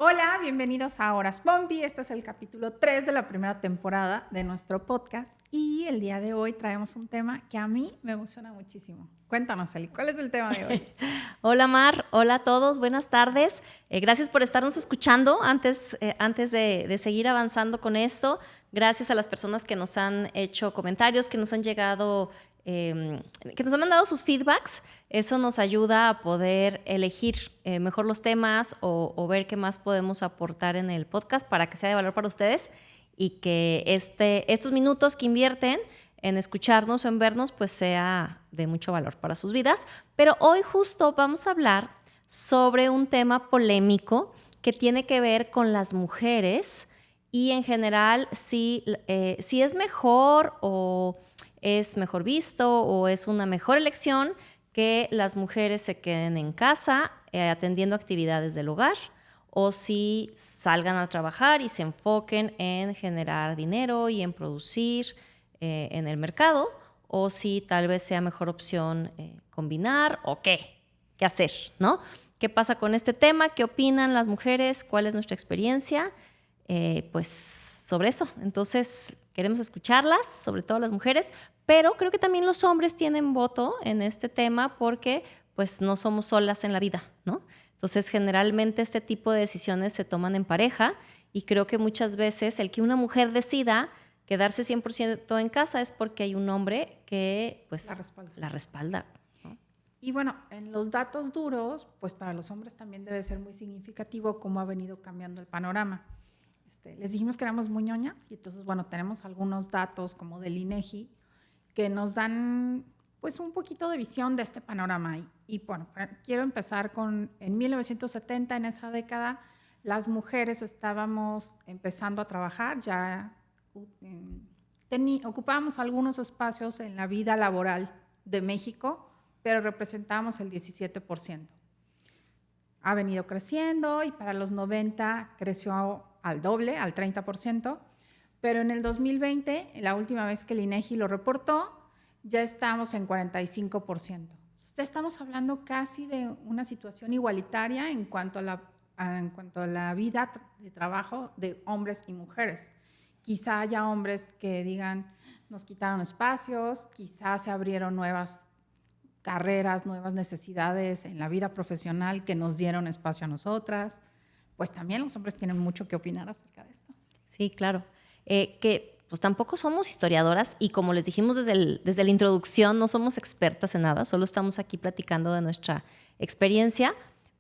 Hola, bienvenidos a Horas Pompi. Este es el capítulo 3 de la primera temporada de nuestro podcast y el día de hoy traemos un tema que a mí me emociona muchísimo. Cuéntanos, Eli, ¿cuál es el tema de hoy? Hola Mar, hola a todos, buenas tardes. Gracias por estarnos escuchando antes de seguir avanzando con esto. Gracias a las personas que nos han hecho comentarios, que nos han llegado, que nos han mandado sus feedbacks. Eso nos ayuda a poder elegir mejor los temas o ver qué más podemos aportar en el podcast para que sea de valor para ustedes y que estos minutos que invierten en escucharnos o en vernos, pues sea de mucho valor para sus vidas. Pero hoy justo vamos a hablar sobre un tema polémico que tiene que ver con las mujeres y en general si es mejor o es mejor visto o es una mejor elección que las mujeres se queden en casa atendiendo actividades del hogar o si salgan a trabajar y se enfoquen en generar dinero y en producir en el mercado, o si tal vez sea mejor opción combinar o qué hacer, ¿no? ¿Qué pasa con este tema? ¿Qué opinan las mujeres? ¿Cuál es nuestra experiencia? Pues sobre eso. Entonces queremos escucharlas, sobre todo las mujeres, pero creo que también los hombres tienen voto en este tema porque pues no somos solas en la vida, ¿no? Entonces generalmente este tipo de decisiones se toman en pareja y creo que muchas veces el que una mujer decida quedarse 100% en casa es porque hay un hombre que pues la respalda, ¿no? Y bueno, en los datos duros, pues para los hombres también debe ser muy significativo cómo ha venido cambiando el panorama. Les dijimos que éramos muy ñoñas y entonces, bueno, tenemos algunos datos como del INEGI que nos dan pues un poquito de visión de este panorama. Y bueno, quiero empezar con, en 1970, en esa década, las mujeres estábamos empezando a trabajar, ya ocupábamos algunos espacios en la vida laboral de México, pero representábamos el 17%. Ha venido creciendo y para los 90 creció al doble, al 30%, pero en el 2020, la última vez que el INEGI lo reportó, ya estamos en 45%. Entonces, ya estamos hablando casi de una situación igualitaria en cuanto a la vida de trabajo de hombres y mujeres. Quizá haya hombres que digan, nos quitaron espacios, quizá se abrieron nuevas carreras, nuevas necesidades en la vida profesional que nos dieron espacio a nosotras. Pues también los hombres tienen mucho que opinar acerca de esto. Sí, claro. Que pues tampoco somos historiadoras y como les dijimos desde la introducción, no somos expertas en nada, solo estamos aquí platicando de nuestra experiencia.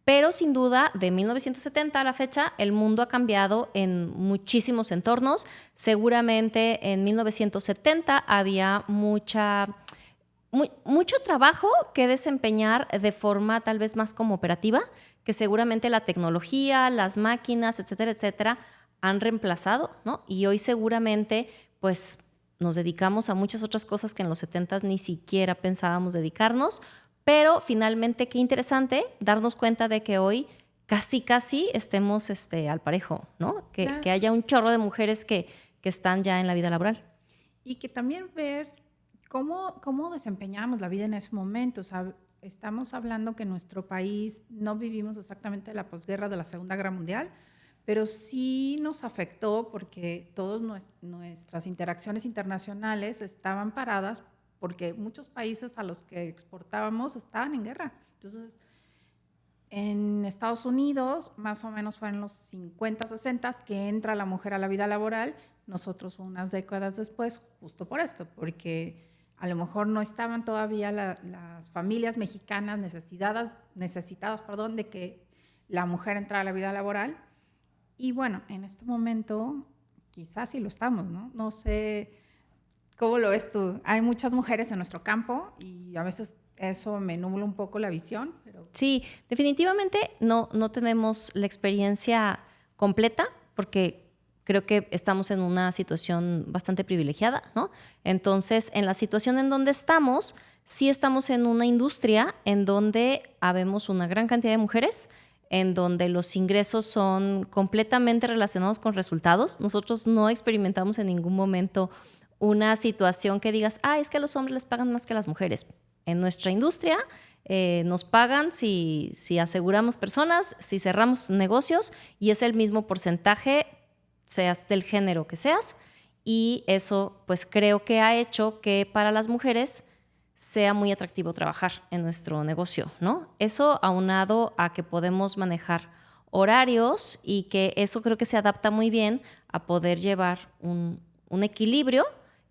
Pero sin duda, de 1970 a la fecha, el mundo ha cambiado en muchísimos entornos. Seguramente en 1970 había mucho trabajo que desempeñar de forma tal vez más como operativa, que seguramente la tecnología, las máquinas, etcétera, etcétera, han reemplazado, ¿no? Y hoy seguramente pues nos dedicamos a muchas otras cosas que en los 70 ni siquiera pensábamos dedicarnos. Pero finalmente, qué interesante darnos cuenta de que hoy casi estemos al parejo, ¿no? Claro. Que haya un chorro de mujeres que están ya en la vida laboral. Y que también ver cómo desempeñamos la vida en ese momento. O sea, estamos hablando que en nuestro país no vivimos exactamente la posguerra de la Segunda Guerra Mundial, pero sí nos afectó porque todas nuestras interacciones internacionales estaban paradas porque muchos países a los que exportábamos estaban en guerra. Entonces, en Estados Unidos, más o menos fue en los 50, 60 que entra la mujer a la vida laboral. Nosotros unas décadas después, justo por esto, porque a lo mejor no estaban todavía las familias mexicanas necesitadas, de que la mujer entrara a la vida laboral. Y bueno, en este momento quizás sí lo estamos, ¿no? No sé cómo lo ves tú. Hay muchas mujeres en nuestro campo y a veces eso me nubla un poco la visión. Pero... Sí, definitivamente no tenemos la experiencia completa porque creo que estamos en una situación bastante privilegiada, ¿no? Entonces, en la situación en donde estamos, sí estamos en una industria en donde habemos una gran cantidad de mujeres, en donde los ingresos son completamente relacionados con resultados. Nosotros no experimentamos en ningún momento una situación que digas, es que a los hombres les pagan más que a las mujeres. En nuestra industria nos pagan si aseguramos personas, si cerramos negocios, y es el mismo porcentaje, seas del género que seas, y eso pues creo que ha hecho que para las mujeres sea muy atractivo trabajar en nuestro negocio, ¿no? Eso aunado a que podemos manejar horarios y que eso creo que se adapta muy bien a poder llevar un equilibrio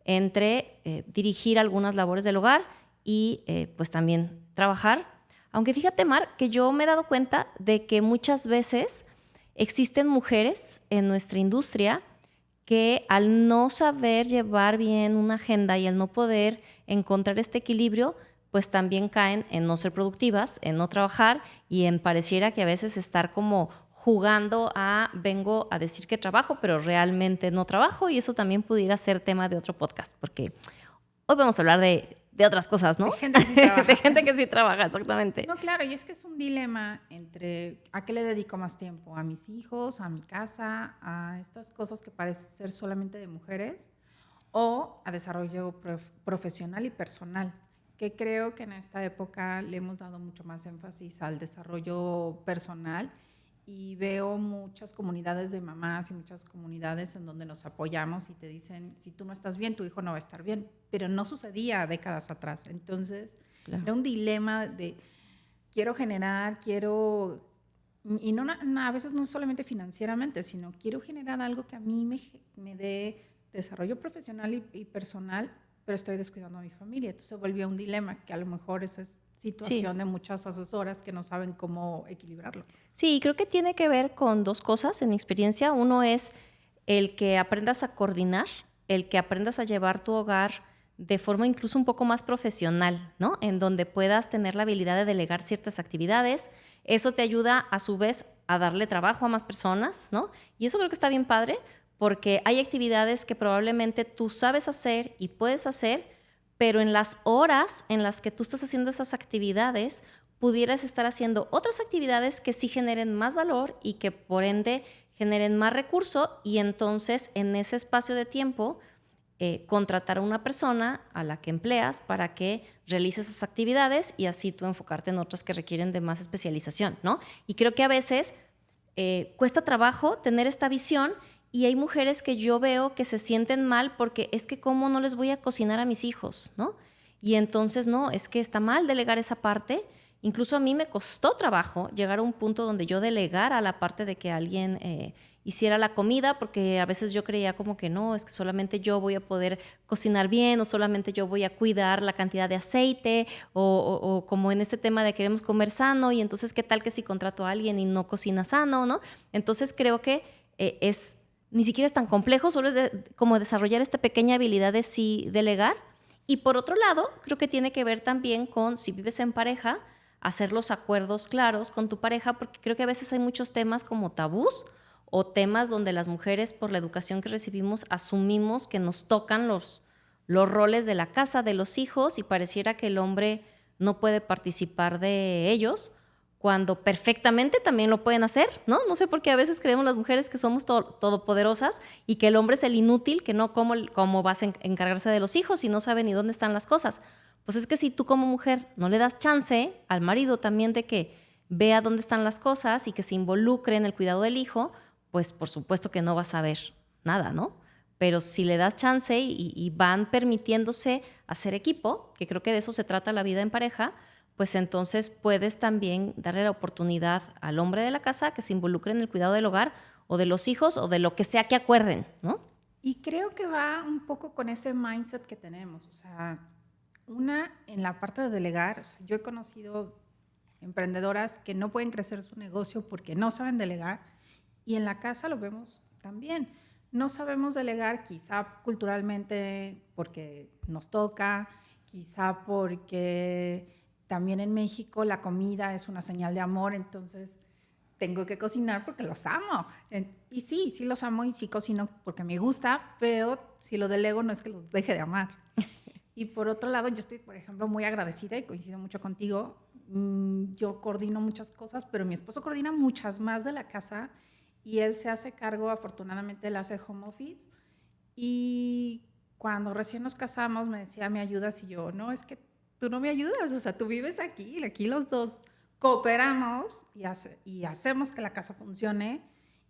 entre dirigir algunas labores del hogar y pues también trabajar. Aunque fíjate, Mar, que yo me he dado cuenta de que muchas veces existen mujeres en nuestra industria que al no saber llevar bien una agenda y al no poder encontrar este equilibrio, pues también caen en no ser productivas, en no trabajar y en pareciera que a veces estar como jugando a vengo a decir que trabajo, pero realmente no trabajo, y eso también pudiera ser tema de otro podcast, porque hoy vamos a hablar de otras cosas, ¿no? De gente que sí trabaja. De gente que sí trabaja, exactamente. No, claro, y es que es un dilema entre a qué le dedico más tiempo, a mis hijos, a mi casa, a estas cosas que parecen ser solamente de mujeres, o a desarrollo profesional y personal, que creo que en esta época le hemos dado mucho más énfasis al desarrollo personal, y veo muchas comunidades de mamás y muchas comunidades en donde nos apoyamos y te dicen, si tú no estás bien, tu hijo no va a estar bien, pero no sucedía décadas atrás. Entonces, claro, era un dilema de quiero generar, y no, a veces no solamente financieramente, sino quiero generar algo que a mí me dé desarrollo profesional y personal, pero estoy descuidando a mi familia. Entonces se volvió un dilema, que a lo mejor esa es situación de muchas asesoras que no saben cómo equilibrarlo. Sí, creo que tiene que ver con dos cosas en mi experiencia. Uno es el que aprendas a coordinar, el que aprendas a llevar tu hogar de forma incluso un poco más profesional, ¿no? En donde puedas tener la habilidad de delegar ciertas actividades. Eso te ayuda a su vez a darle trabajo a más personas, ¿no? Y eso creo que está bien padre, porque hay actividades que probablemente tú sabes hacer y puedes hacer, pero en las horas en las que tú estás haciendo esas actividades, pudieras estar haciendo otras actividades que sí generen más valor y que por ende generen más recurso, y entonces en ese espacio de tiempo contratar a una persona a la que empleas para que realice esas actividades y así tú enfocarte en otras que requieren de más especialización, ¿no? Y creo que a veces cuesta trabajo tener esta visión, y hay mujeres que yo veo que se sienten mal porque es que cómo no les voy a cocinar a mis hijos, ¿no? Y entonces no, es que está mal delegar esa parte. Incluso a mí me costó trabajo llegar a un punto donde yo delegara la parte de que alguien hiciera la comida, porque a veces yo creía como que no, es que solamente yo voy a poder cocinar bien, o solamente yo voy a cuidar la cantidad de aceite, o como en este tema de queremos comer sano, y entonces qué tal que si contrato a alguien y no cocina sano, ¿no? Entonces creo que ni siquiera es tan complejo, solo es como desarrollar esta pequeña habilidad de sí delegar. Y por otro lado, creo que tiene que ver también con, si vives en pareja, hacer los acuerdos claros con tu pareja, porque creo que a veces hay muchos temas como tabús o temas donde las mujeres, por la educación que recibimos, asumimos que nos tocan los roles de la casa, de los hijos, y pareciera que el hombre no puede participar de ellos, cuando perfectamente también lo pueden hacer, ¿no? No sé por qué a veces creemos las mujeres que somos todopoderosas y que el hombre es el inútil, que no cómo vas a encargarse de los hijos y no sabe ni dónde están las cosas. Pues es que si tú como mujer no le das chance al marido también de que vea dónde están las cosas y que se involucre en el cuidado del hijo, pues por supuesto que no vas a ver nada, ¿no? Pero si le das chance y van permitiéndose hacer equipo, que creo que de eso se trata la vida en pareja, pues entonces puedes también darle la oportunidad al hombre de la casa que se involucre en el cuidado del hogar o de los hijos o de lo que sea que acuerden, ¿no? Y creo que va un poco con ese mindset que tenemos, o sea, en la parte de delegar, o sea, yo he conocido emprendedoras que no pueden crecer su negocio porque no saben delegar, y en la casa lo vemos también. No sabemos delegar, quizá culturalmente porque nos toca, quizá porque también en México la comida es una señal de amor, entonces tengo que cocinar porque los amo. Y sí los amo y sí cocino porque me gusta, pero si lo delego no es que los deje de amar. Y por otro lado, yo estoy, por ejemplo, muy agradecida y coincido mucho contigo. Yo coordino muchas cosas, pero mi esposo coordina muchas más de la casa y él se hace cargo, afortunadamente él hace home office. Y cuando recién nos casamos me decía, ¿me ayudas? Y yo, no, es que tú no me ayudas, o sea, tú vives aquí los dos cooperamos y hacemos que la casa funcione.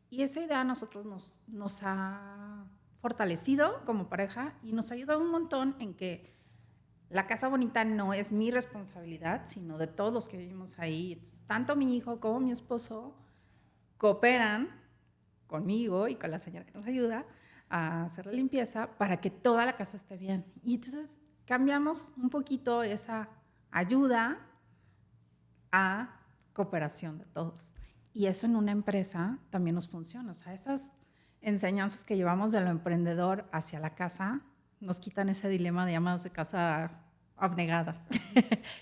Y esa idea a nosotros nos ha fortalecido como pareja y nos ha ayudado un montón en que la casa bonita no es mi responsabilidad, sino de todos los que vivimos ahí. Entonces, tanto mi hijo como mi esposo cooperan conmigo y con la señora que nos ayuda a hacer la limpieza para que toda la casa esté bien. Y entonces cambiamos un poquito esa ayuda a cooperación de todos. Y eso en una empresa también nos funciona. O sea, esas enseñanzas que llevamos de lo emprendedor hacia la casa nos quitan ese dilema de amas de casa abnegadas.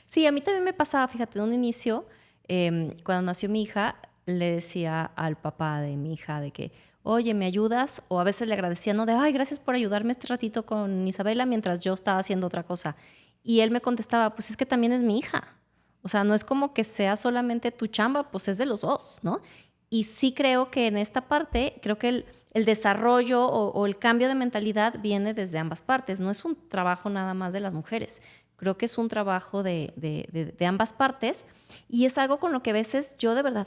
Sí, a mí también me pasaba, fíjate, en un inicio, cuando nació mi hija, le decía al papá de mi hija de que, oye, ¿me ayudas? O a veces le agradecía, no, de, ay, gracias por ayudarme este ratito con Isabela mientras yo estaba haciendo otra cosa. Y él me contestaba, pues es que también es mi hija. O sea, no es como que sea solamente tu chamba, pues es de los dos, ¿no? Y sí creo que en esta parte, creo que el desarrollo o el cambio de mentalidad viene desde ambas partes. No es un trabajo nada más de las mujeres. Creo que es un trabajo de ambas partes y es algo con lo que a veces yo de verdad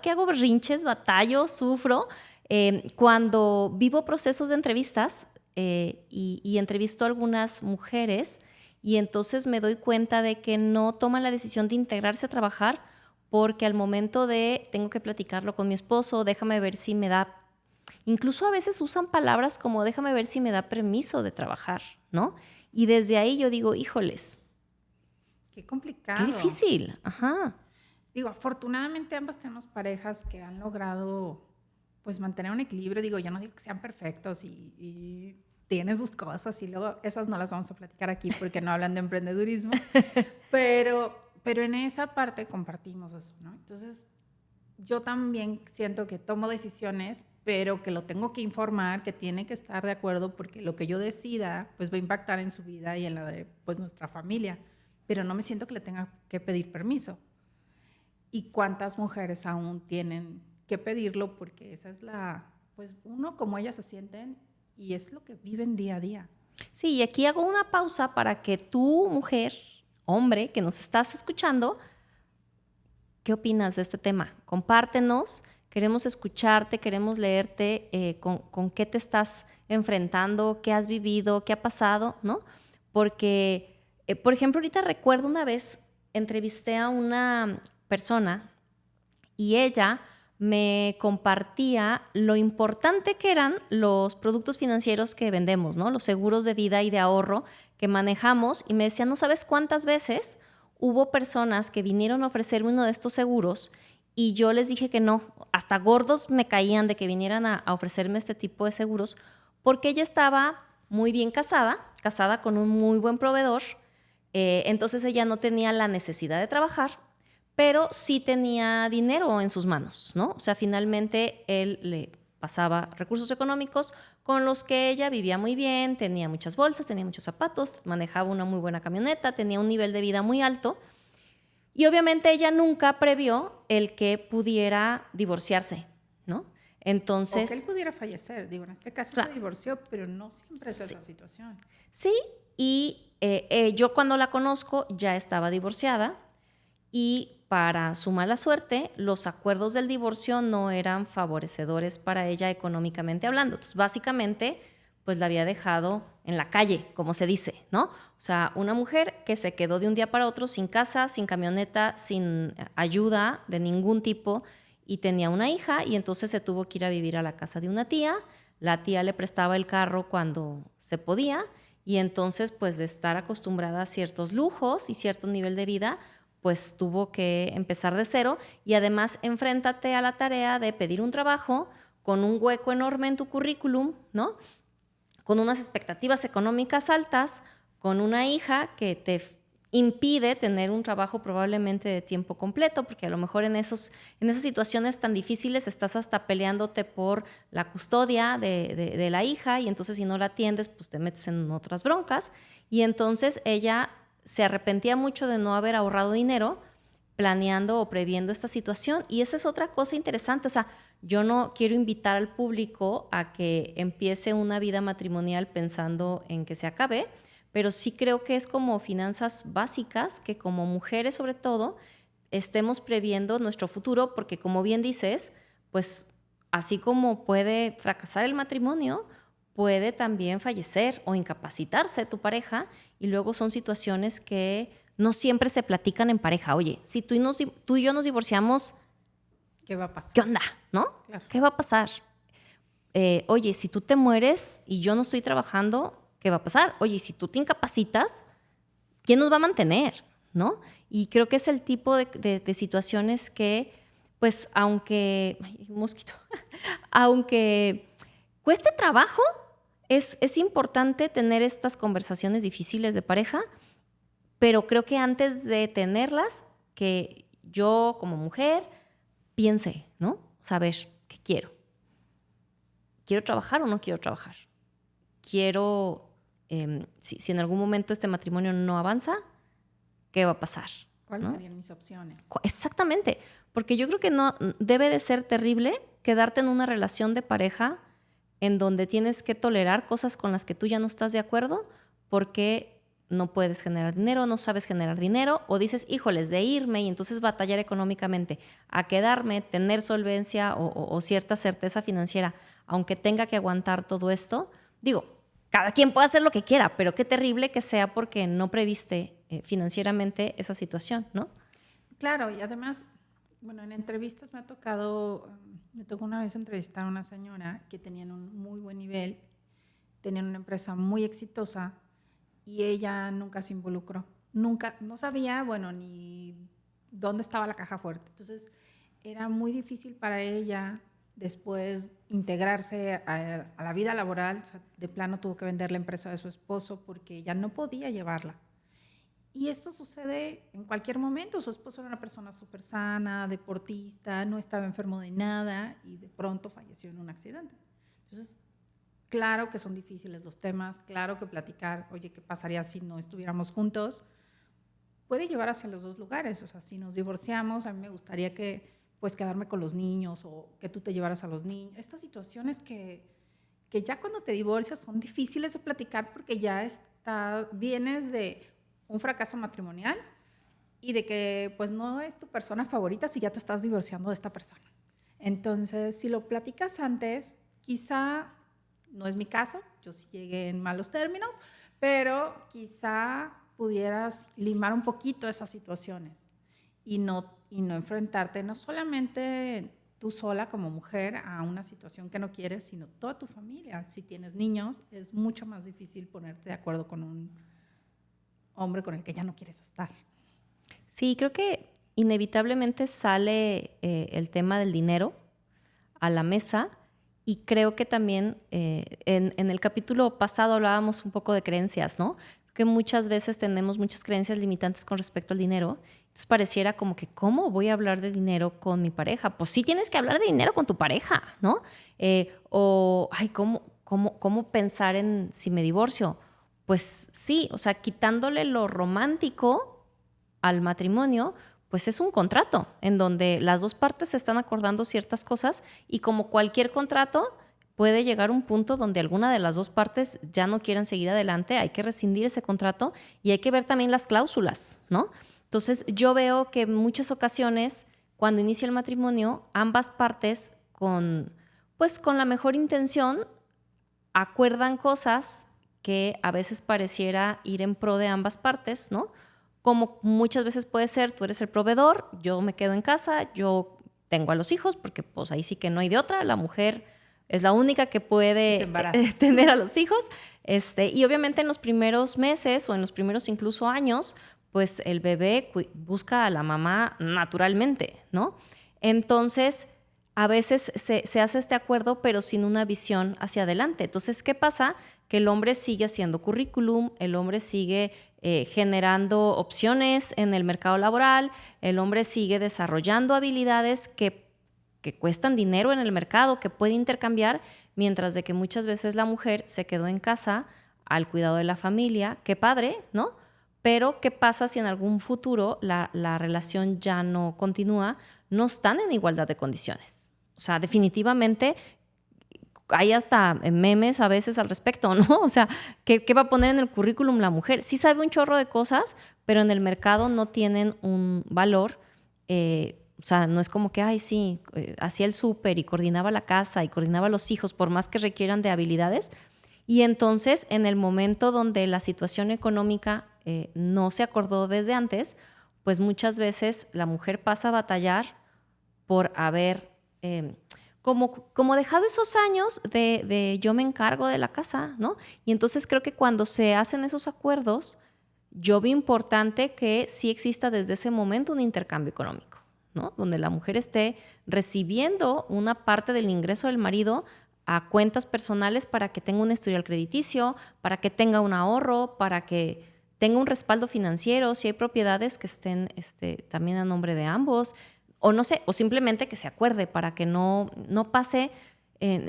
que hago berrinches, batallo, sufro. Cuando vivo procesos de entrevistas y entrevisto a algunas mujeres y entonces me doy cuenta de que no toman la decisión de integrarse a trabajar porque al momento de tengo que platicarlo con mi esposo, déjame ver si me da, incluso a veces usan palabras como déjame ver si me da permiso de trabajar, ¿no? Y desde ahí yo digo, híjoles. Qué complicado. Qué difícil. Ajá. Digo, afortunadamente ambas tenemos parejas que han logrado pues mantener un equilibrio. Digo, yo no digo que sean perfectos y tienen sus cosas y luego esas no las vamos a platicar aquí porque no hablan de emprendedurismo. Pero en esa parte compartimos eso, ¿no? Entonces, yo también siento que tomo decisiones, pero que lo tengo que informar, que tiene que estar de acuerdo porque lo que yo decida pues va a impactar en su vida y en la de pues nuestra familia, pero no me siento que le tenga que pedir permiso. ¿Y cuántas mujeres aún tienen que pedirlo? Porque esa es pues uno como ellas se sienten y es lo que viven día a día. Sí, y aquí hago una pausa para que tú, mujer, hombre, que nos estás escuchando, ¿qué opinas de este tema? Compártenos. Queremos escucharte, queremos leerte con qué te estás enfrentando, qué has vivido, qué ha pasado, ¿no? Porque, por ejemplo, ahorita recuerdo una vez, entrevisté a una persona y ella me compartía lo importante que eran los productos financieros que vendemos, ¿no? Los seguros de vida y de ahorro que manejamos y me decía, no sabes cuántas veces hubo personas que vinieron a ofrecerme uno de estos seguros y yo les dije que no, hasta gordos me caían de que vinieran a ofrecerme este tipo de seguros, porque ella estaba muy bien casada con un muy buen proveedor, entonces ella no tenía la necesidad de trabajar, pero sí tenía dinero en sus manos, ¿no? O sea, finalmente él le pasaba recursos económicos con los que ella vivía muy bien, tenía muchas bolsas, tenía muchos zapatos, manejaba una muy buena camioneta, tenía un nivel de vida muy alto. Y obviamente ella nunca previó el que pudiera divorciarse, ¿no? Entonces, o que él pudiera fallecer. Digo, en este caso se divorció, pero no siempre es esa situación. Sí, y yo cuando la conozco ya estaba divorciada y para su mala suerte, los acuerdos del divorcio no eran favorecedores para ella económicamente hablando. Entonces, básicamente, pues la había dejado en la calle, como se dice, ¿no? O sea, una mujer que se quedó de un día para otro sin casa, sin camioneta, sin ayuda de ningún tipo y tenía una hija y entonces se tuvo que ir a vivir a la casa de una tía. La tía le prestaba el carro cuando se podía y entonces, pues de estar acostumbrada a ciertos lujos y cierto nivel de vida, pues tuvo que empezar de cero y además enfréntate a la tarea de pedir un trabajo con un hueco enorme en tu currículum, ¿no? Con unas expectativas económicas altas, con una hija que te impide tener un trabajo probablemente de tiempo completo, porque a lo mejor en esas situaciones tan difíciles estás hasta peleándote por la custodia de la hija y entonces si no la atiendes, pues te metes en otras broncas. Y entonces ella se arrepentía mucho de no haber ahorrado dinero planeando o previendo esta situación y esa es otra cosa interesante, o sea, yo no quiero invitar al público a que empiece una vida matrimonial pensando en que se acabe, pero sí creo que es como finanzas básicas que como mujeres sobre todo estemos previendo nuestro futuro, porque como bien dices, pues así como puede fracasar el matrimonio, puede también fallecer o incapacitarse tu pareja, y luego son situaciones que no siempre se platican en pareja. Oye, si tú y yo nos divorciamos, ¿Qué va a pasar? ¿qué onda? ¿No? Claro. ¿Qué va a pasar? Oye, si tú te mueres y yo no estoy trabajando, ¿qué va a pasar? Oye, si tú te incapacitas, ¿quién nos va a mantener? ¿No? Y creo que es el tipo de situaciones que, pues, aunque, ay, un mosquito, aunque cueste trabajo, es importante tener estas conversaciones difíciles de pareja, pero creo que antes de tenerlas, que yo como mujer piense, ¿no? Saber qué quiero. ¿Quiero trabajar o no quiero trabajar? Quiero, si en algún momento este matrimonio no avanza, ¿qué va a pasar? ¿Cuáles ¿no? serían mis opciones? Exactamente, porque yo creo que no debe de ser terrible quedarte en una relación de pareja en donde tienes que tolerar cosas con las que tú ya no estás de acuerdo porque no puedes generar dinero, no sabes generar dinero, o dices, híjoles, de irme y entonces batallar económicamente a quedarme, tener solvencia o cierta certeza financiera, aunque tenga que aguantar todo esto. Digo, cada quien puede hacer lo que quiera, pero qué terrible que sea porque no previste financieramente esa situación, ¿no? Claro, y además, bueno, en entrevistas me tocó una vez entrevistar a una señora que tenían un muy buen nivel, tenían una empresa muy exitosa y ella nunca se involucró. Nunca, no sabía, bueno, ni dónde estaba la caja fuerte. Entonces, era muy difícil para ella después integrarse a la vida laboral. O sea, de plano tuvo que vender la empresa de su esposo porque ya no podía llevarla. Y esto sucede en cualquier momento. Su esposo era una persona súper sana, deportista, no estaba enfermo de nada y de pronto falleció en un accidente. Entonces, claro que son difíciles los temas, claro que platicar, oye, ¿qué pasaría si no estuviéramos juntos? Puede llevar hacia los dos lugares. O sea, si nos divorciamos, a mí me gustaría que, pues, quedarme con los niños o que tú te llevaras a los niños. Estas situaciones que ya cuando te divorcias son difíciles de platicar porque ya vienes de un fracaso matrimonial y de que pues no es tu persona favorita si ya te estás divorciando de esta persona. Entonces, si lo platicas antes, quizá, no es mi caso, yo sí llegué en malos términos, pero quizá pudieras limar un poquito esas situaciones y no enfrentarte no solamente tú sola como mujer a una situación que no quieres, sino toda tu familia. Si tienes niños, es mucho más difícil ponerte de acuerdo con un hombre con el que ya no quieres estar. Sí, creo que inevitablemente sale el tema del dinero a la mesa, y creo que también en el capítulo pasado hablábamos un poco de creencias, ¿no? Que muchas veces tenemos muchas creencias limitantes con respecto al dinero. Entonces pareciera como que, ¿cómo voy a hablar de dinero con mi pareja? Pues sí tienes que hablar de dinero con tu pareja, ¿no? ¿Cómo pensar en si me divorcio? Pues sí, o sea, quitándole lo romántico al matrimonio, pues es un contrato en donde las dos partes están acordando ciertas cosas, y como cualquier contrato puede llegar un punto donde alguna de las dos partes ya no quieren seguir adelante, hay que rescindir ese contrato y hay que ver también las cláusulas, ¿no? Entonces yo veo que en muchas ocasiones cuando inicia el matrimonio, ambas partes con la mejor intención acuerdan cosas que a veces pareciera ir en pro de ambas partes, ¿no? Como muchas veces puede ser, tú eres el proveedor, yo me quedo en casa, yo tengo a los hijos, porque pues ahí sí que no hay de otra, la mujer es la única que puede tener a los hijos. Y obviamente en los primeros meses o en los primeros incluso años, pues el bebé busca a la mamá naturalmente, ¿no? Entonces, a veces se hace este acuerdo, pero sin una visión hacia adelante. Entonces, ¿qué pasa? Que el hombre sigue haciendo currículum, el hombre sigue generando opciones en el mercado laboral, el hombre sigue desarrollando habilidades que cuestan dinero en el mercado, que puede intercambiar, mientras de que muchas veces la mujer se quedó en casa al cuidado de la familia. Qué padre, ¿no? Pero ¿qué pasa si en algún futuro la relación ya no continúa? No están en igualdad de condiciones. O sea, definitivamente hay hasta memes a veces al respecto, ¿no? O sea, ¿qué va a poner en el currículum la mujer? Sí sabe un chorro de cosas, pero en el mercado no tienen un valor. O sea, no es como que, ay, sí, hacía el súper y coordinaba la casa y coordinaba a los hijos, por más que requieran de habilidades. Y entonces, en el momento donde la situación económica no se acordó desde antes, pues muchas veces la mujer pasa a batallar por haber como dejado esos años de yo me encargo de la casa, ¿no? Y entonces creo que cuando se hacen esos acuerdos, yo vi importante que sí exista desde ese momento un intercambio económico, ¿no? Donde la mujer esté recibiendo una parte del ingreso del marido a cuentas personales para que tenga un historial crediticio, para que tenga un ahorro, para que tenga un respaldo financiero, si hay propiedades que estén también a nombre de ambos, o no sé, o simplemente que se acuerde para que no pase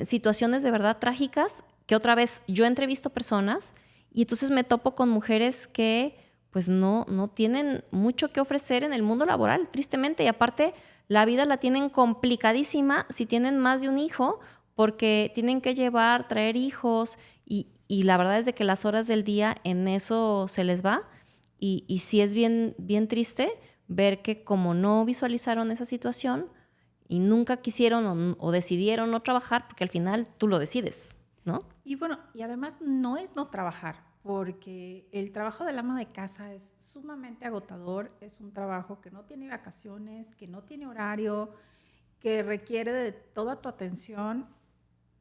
situaciones de verdad trágicas, que otra vez yo he entrevisto personas y entonces me topo con mujeres que pues no tienen mucho que ofrecer en el mundo laboral, tristemente, y aparte la vida la tienen complicadísima si tienen más de un hijo, porque tienen que llevar, traer hijos, y la verdad es de que las horas del día en eso se les va, y sí es bien, bien triste ver que como no visualizaron esa situación y nunca quisieron o decidieron no trabajar, porque al final tú lo decides, ¿no? Y bueno, y además no es no trabajar, porque el trabajo del ama de casa es sumamente agotador, es un trabajo que no tiene vacaciones, que no tiene horario, que requiere de toda tu atención,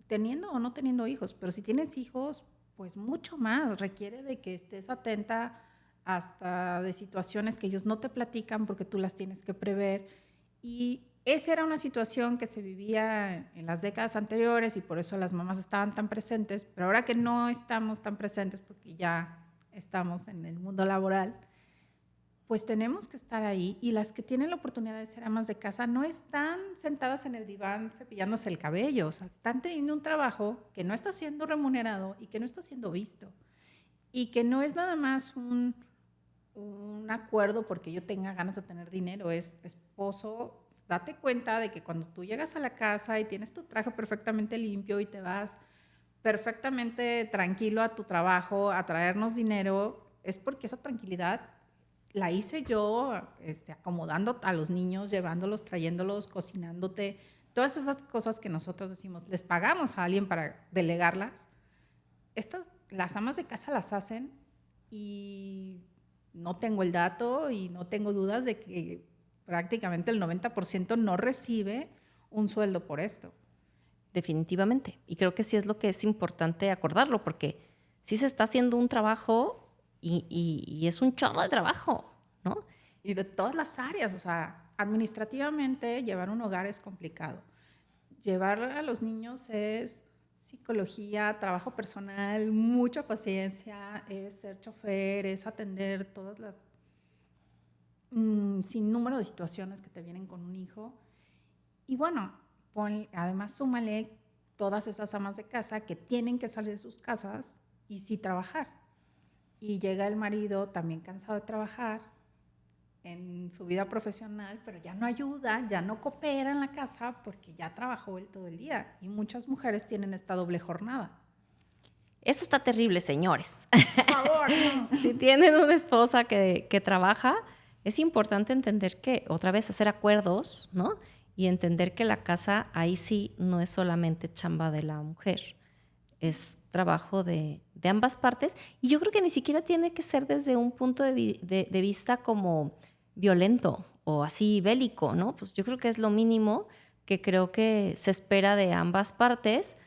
teniendo o no teniendo hijos, pero si tienes hijos, pues mucho más, requiere de que estés atenta hasta de situaciones que ellos no te platican porque tú las tienes que prever. Y esa era una situación que se vivía en las décadas anteriores y por eso las mamás estaban tan presentes, pero ahora que no estamos tan presentes porque ya estamos en el mundo laboral, pues tenemos que estar ahí, y las que tienen la oportunidad de ser amas de casa no están sentadas en el diván cepillándose el cabello, o sea, están teniendo un trabajo que no está siendo remunerado y que no está siendo visto, y que no es nada más un acuerdo porque yo tenga ganas de tener dinero, es esposo, date cuenta de que cuando tú llegas a la casa y tienes tu traje perfectamente limpio y te vas perfectamente tranquilo a tu trabajo a traernos dinero, es porque esa tranquilidad la hice yo, acomodando a los niños, llevándolos, trayéndolos, cocinándote, todas esas cosas que nosotros decimos, les pagamos a alguien para delegarlas. Las amas de casa las hacen, y no tengo el dato y no tengo dudas de que prácticamente el 90% no recibe un sueldo por esto. Definitivamente. Y creo que sí es lo que es importante acordarlo, porque sí se está haciendo un trabajo y es un chorro de trabajo, ¿no? Y de todas las áreas, o sea, administrativamente llevar un hogar es complicado. Llevar a los niños es psicología, trabajo personal, mucha paciencia, es ser chofer, es atender todas las sin número de situaciones que te vienen con un hijo. Y bueno, además súmale todas esas amas de casa que tienen que salir de sus casas y sí trabajar. Y llega el marido también cansado de trabajar en su vida profesional, pero ya no ayuda, ya no coopera en la casa porque ya trabajó él todo el día. Y muchas mujeres tienen esta doble jornada. Eso está terrible, señores. Por favor, no. Si tienen una esposa que trabaja, es importante entender que, otra vez, hacer acuerdos, ¿no? Y entender que la casa ahí sí no es solamente chamba de la mujer, es trabajo de ambas partes. Y yo creo que ni siquiera tiene que ser desde un punto de vista como violento o así bélico, ¿no? Pues yo creo que es lo mínimo que creo que se espera de ambas partes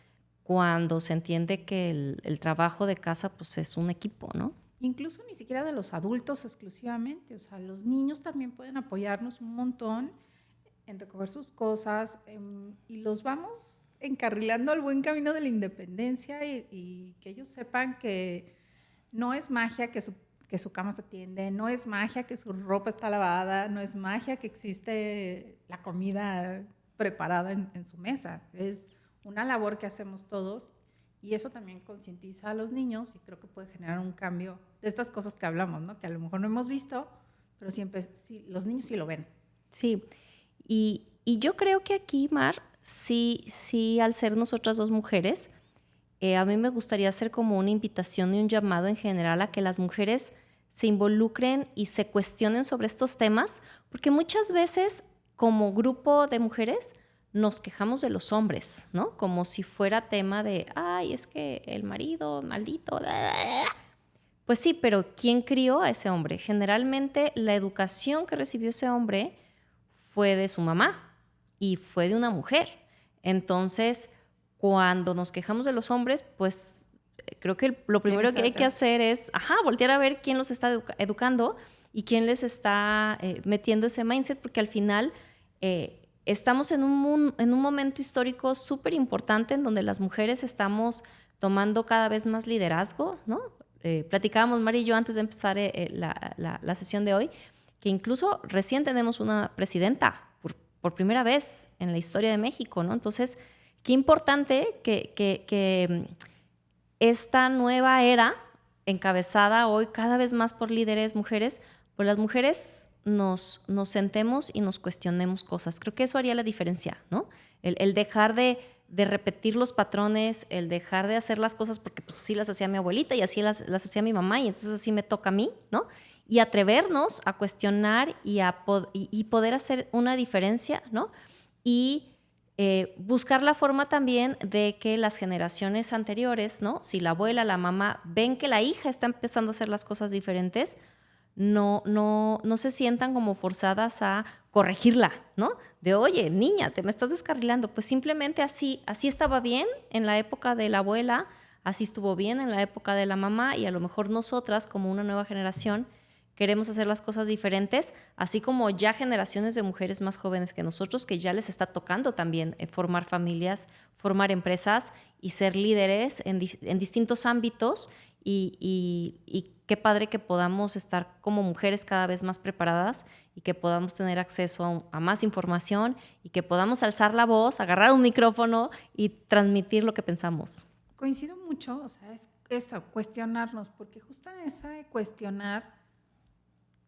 cuando se entiende que el trabajo de casa pues es un equipo, ¿no? Incluso ni siquiera de los adultos exclusivamente, o sea, los niños también pueden apoyarnos un montón en recoger sus cosas, y los vamos encarrilando al buen camino de la independencia, y que ellos sepan que no es magia que su cama se tiende, no es magia que su ropa está lavada, no es magia que existe la comida preparada en su mesa, es una labor que hacemos todos, y eso también concientiza a los niños y creo que puede generar un cambio de estas cosas que hablamos, ¿no? Que a lo mejor no hemos visto, pero siempre sí, los niños sí lo ven. Sí, y yo creo que aquí, Mar, sí, al ser nosotras dos mujeres, a mí me gustaría hacer como una invitación y un llamado en general a que las mujeres se involucren y se cuestionen sobre estos temas, porque muchas veces como grupo de mujeres nos quejamos de los hombres, ¿no? Como si fuera tema de, ay, es que el marido, maldito. Pues sí, pero ¿quién crió a ese hombre? Generalmente la educación que recibió ese hombre fue de su mamá y fue de una mujer. Entonces, cuando nos quejamos de los hombres, pues creo que lo primero que hay que hacer es, voltear a ver quién los está educando y quién les está metiendo ese mindset, porque al final estamos en un momento histórico súper importante en donde las mujeres estamos tomando cada vez más liderazgo, ¿no? Platicábamos, Mari y yo, antes de empezar la sesión de hoy, que incluso recién tenemos una presidenta por primera vez en la historia de México, ¿no? Entonces, qué importante que esta nueva era, encabezada hoy cada vez más por líderes mujeres, pues las mujeres nos sentemos y nos cuestionemos cosas. Creo que eso haría la diferencia, ¿no? El dejar de repetir los patrones, el dejar de hacer las cosas porque pues así las hacía mi abuelita y así las hacía mi mamá y entonces así me toca a mí, ¿no? Y atrevernos a cuestionar y poder hacer una diferencia, ¿no? Y buscar la forma también de que las generaciones anteriores, ¿no? Si la abuela, la mamá ven que la hija está empezando a hacer las cosas diferentes, no se sientan como forzadas a corregirla, ¿no? De, oye, niña, te me estás descarrilando. Pues simplemente así estaba bien en la época de la abuela, así estuvo bien en la época de la mamá y a lo mejor nosotras, como una nueva generación, queremos hacer las cosas diferentes, así como ya generaciones de mujeres más jóvenes que nosotros, que ya les está tocando también formar familias, formar empresas y ser líderes en distintos ámbitos y qué padre que podamos estar como mujeres cada vez más preparadas y que podamos tener acceso a más información y que podamos alzar la voz, agarrar un micrófono y transmitir lo que pensamos. Coincido mucho, o sea, es eso, cuestionarnos, porque justo en esa de cuestionar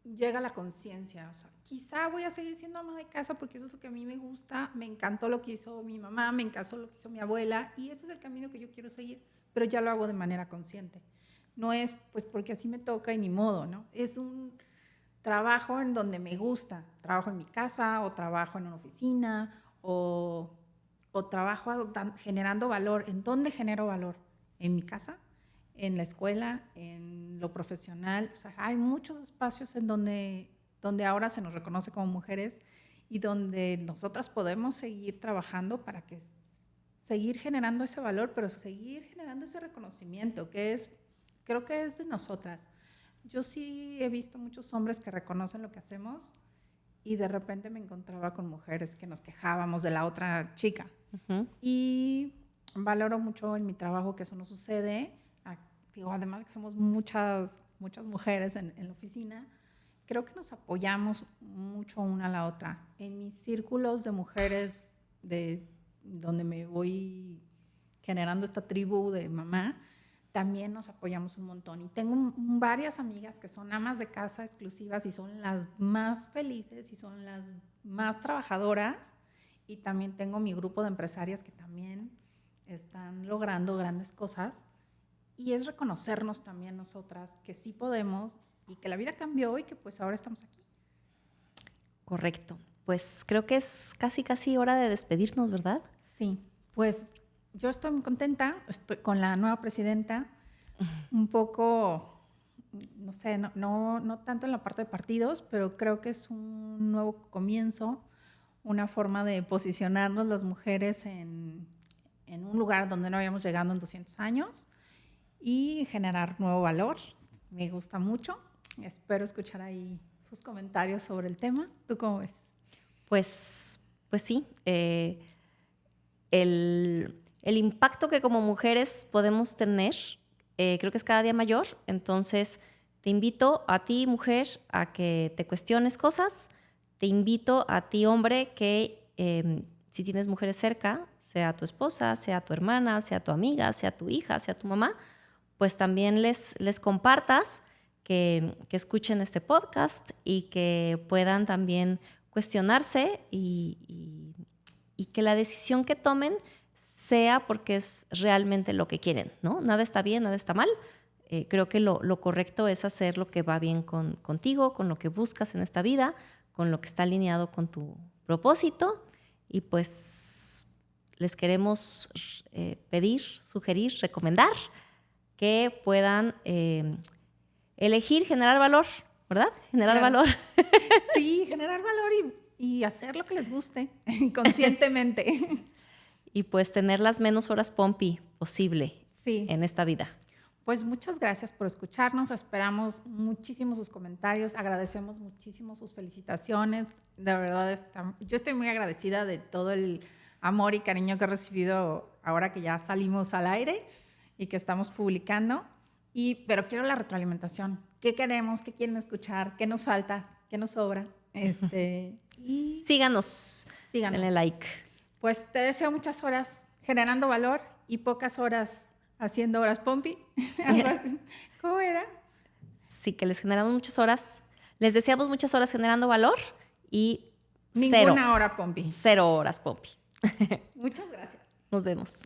llega la conciencia. O sea, quizá voy a seguir siendo ama de casa porque eso es lo que a mí me gusta, me encantó lo que hizo mi mamá, me encantó lo que hizo mi abuela y ese es el camino que yo quiero seguir, pero ya lo hago de manera consciente. No es pues porque así me toca y ni modo, ¿no? Es un trabajo en donde me gusta. Trabajo en mi casa o trabajo en una oficina o trabajo generando valor. ¿En dónde genero valor? ¿En mi casa? ¿En la escuela? ¿En lo profesional? O sea, hay muchos espacios en donde ahora se nos reconoce como mujeres y donde nosotras podemos seguir trabajando para que seguir generando ese valor, pero seguir generando ese reconocimiento que creo que es de nosotras. Yo sí he visto muchos hombres que reconocen lo que hacemos y de repente me encontraba con mujeres que nos quejábamos de la otra chica. Uh-huh. Y valoro mucho en mi trabajo que eso no sucede. Digo, además que somos muchas mujeres en la oficina, creo que nos apoyamos mucho una a la otra. En mis círculos de mujeres, de donde me voy generando esta tribu de mamá, también nos apoyamos un montón. Y tengo varias amigas que son amas de casa exclusivas y son las más felices y son las más trabajadoras. Y también tengo mi grupo de empresarias que también están logrando grandes cosas. Y es reconocernos también nosotras que sí podemos y que la vida cambió y que pues ahora estamos aquí. Correcto. Pues creo que es casi hora de despedirnos, ¿verdad? Sí, pues yo estoy muy contenta, estoy con la nueva presidenta, un poco, no sé, no tanto en la parte de partidos, pero creo que es un nuevo comienzo, una forma de posicionarnos las mujeres en un lugar donde no habíamos llegado en 200 años y generar nuevo valor. Me gusta mucho, espero escuchar ahí sus comentarios sobre el tema. ¿Tú cómo ves? Pues sí, el impacto que como mujeres podemos tener creo que es cada día mayor, entonces te invito a ti, mujer, a que te cuestiones cosas, te invito a ti, hombre, que si tienes mujeres cerca, sea tu esposa, sea tu hermana, sea tu amiga, sea tu hija, sea tu mamá, pues también les compartas, que escuchen este podcast y que puedan también cuestionarse y y que la decisión que tomen sea porque es realmente lo que quieren, ¿no? Nada está bien, nada está mal. Creo que lo correcto es hacer lo que va bien contigo, con lo que buscas en esta vida, con lo que está alineado con tu propósito. Y pues les queremos pedir, sugerir, recomendar que puedan elegir generar valor, ¿verdad? Generar valor. Sí, generar valor y hacer lo que les guste conscientemente. Y pues tener las menos horas Pompi posible Sí. en esta vida. Pues muchas gracias por escucharnos. Esperamos muchísimo sus comentarios. Agradecemos muchísimo sus felicitaciones. De verdad, yo estoy muy agradecida de todo el amor y cariño que he recibido ahora que ya salimos al aire y que estamos publicando. Pero quiero la retroalimentación. ¿Qué queremos? ¿Qué quieren escuchar? ¿Qué nos falta? ¿Qué nos sobra? Y síganos. Denle like. Pues te deseo muchas horas generando valor y pocas horas haciendo horas Pompi. ¿Cómo era? Sí, que les generamos muchas horas. Les deseamos muchas horas generando valor y Ninguna hora Pompi. 0 horas Pompi. Muchas gracias. Nos vemos.